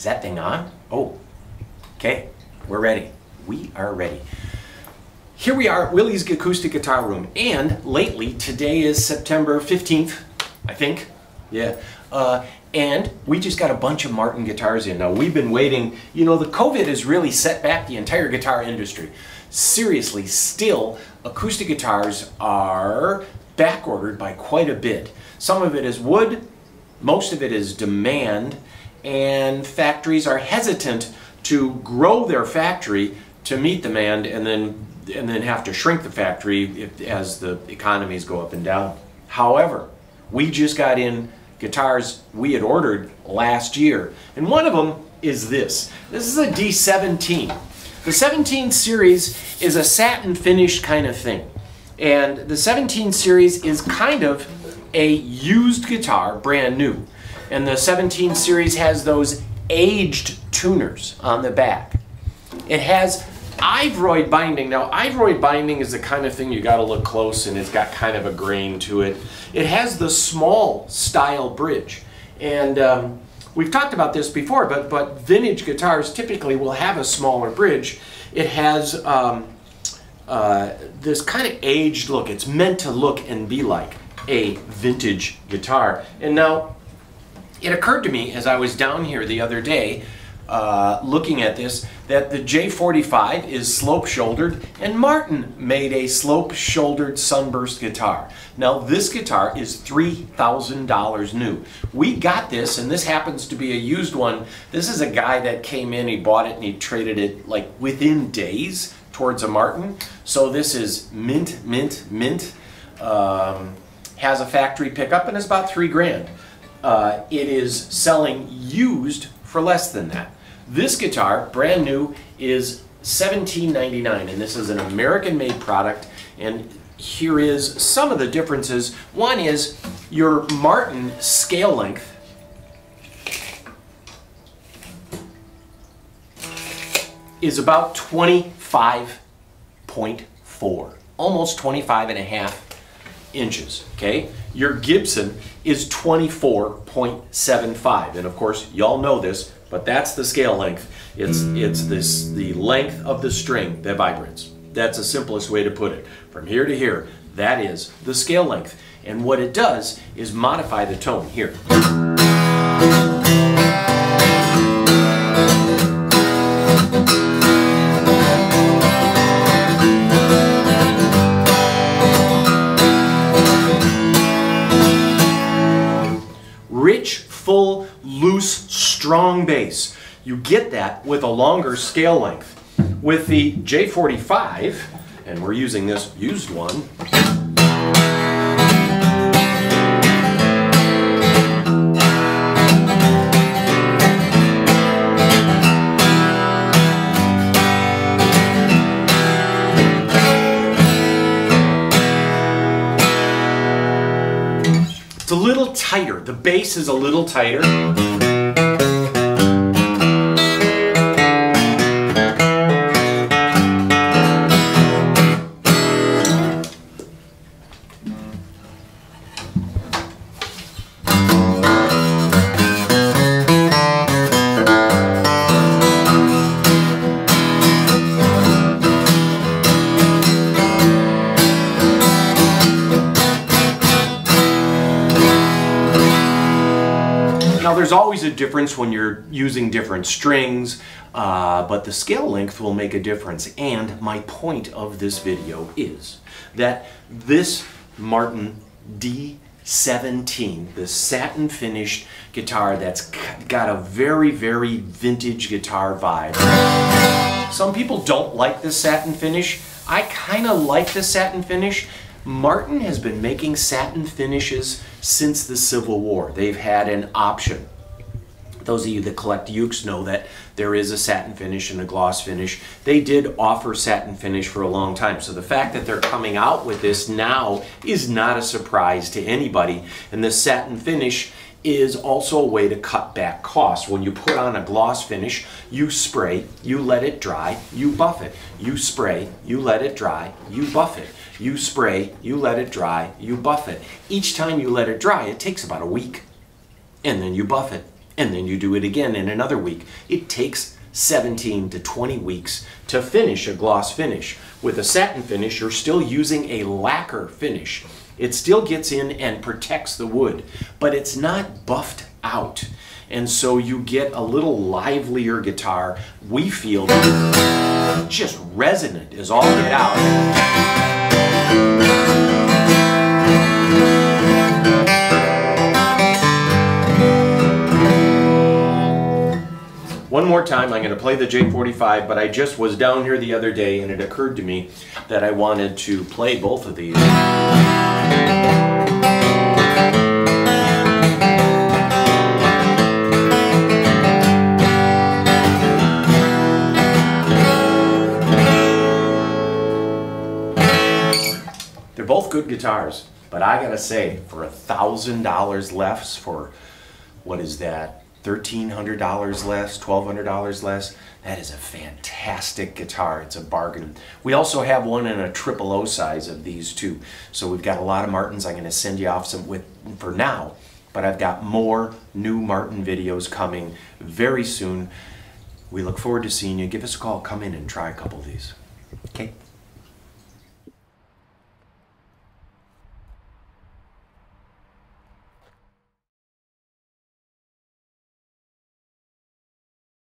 Is that thing on? Oh, okay, we're ready. We are ready. Here we are at Willie's Acoustic Guitar Room, and lately, today is September 15th, I think. Yeah. And we just got a bunch of Martin guitars in. Now, we've been waiting. You know, the COVID has really set back the entire guitar industry. Seriously, still, acoustic guitars are back-ordered by quite a bit. Some of it is wood, most of it is demand, and factories are hesitant to grow their factory to meet demand and then have to shrink the factory as the economies go up and down. However, we just got in guitars we had ordered last year, and one of them is this. This is a D17. The 17 series is a satin finish kind of thing, and the 17 series is kind of a used guitar, brand new. And the 17 series has those aged tuners on the back. It has ivoroid binding. Now, ivoroid binding is the kind of thing you got to look close, and it's got kind of a grain to it. It has the small style bridge, and we've talked about this before, but vintage guitars typically will have a smaller bridge. It has this kind of aged look. It's meant to look and be like a vintage guitar. And now, it occurred to me as I was down here the other day looking at this that the J-45 is slope-shouldered, and Martin made a slope-shouldered sunburst guitar. Now, this guitar is $3,000 new. We got this, and this happens to be a used one. This is a guy that came in, he bought it, and he traded it like within days towards a Martin. So this is mint, mint, mint. Has a factory pickup, and it's about $3 grand. It is selling used for less than that. This guitar, brand new, is $17.99, and this is an American-made product. And here is some of the differences. One is your Martin scale length is about 25.4, almost 25.5 inches, okay? Your Gibson is 24.75, and of course, y'all know this, but that's the scale length. It's the length of the string that vibrates. That's the simplest way to put it. From here to here, that is the scale length. And what it does is modify the tone. Here. Rich, full, loose, strong bass. You get that with a longer scale length. With the J-45, and we're using this used one, it's a little tighter. The bass is a little tighter. Now, there's always a difference when you're using different strings, but the scale length will make a difference. And my point of this video is that this Martin D17, the satin finished guitar that's got a very, very vintage guitar vibe. Some people don't like the satin finish. I kind of like the satin finish. Martin has been making satin finishes since the Civil War. They've had an option. Those of you that collect ukes know that there is a satin finish and a gloss finish. They did offer satin finish for a long time. So the fact that they're coming out with this now is not a surprise to anybody. And the satin finish is also a way to cut back costs. When you put on a gloss finish, you spray, you let it dry, you buff it. You spray, you let it dry, you buff it. You spray, you let it dry, you buff it. Each time you let it dry, it takes about a week. And then you buff it. and then you do it again in another week. It takes 17 to 20 weeks to finish a gloss finish. With a satin finish, you're still using a lacquer finish. It still gets in and protects the wood, but it's not buffed out. And so you get a little livelier guitar. We feel just resonant as all get out. One more time, I'm going to play the J-45, but I just was down here the other day and it occurred to me that I wanted to play both of these. They're both good guitars, but I gotta say, for $1,000 less, for what is that? $1,300 less, $1,200 less. That is a fantastic guitar. It's a bargain. We also have one in a 000 size of these too. So we've got a lot of Martins. I'm going to send you off some with for now, but I've got more new Martin videos coming very soon. We look forward to seeing you. Give us a call. Come in and try a couple of these. Okay.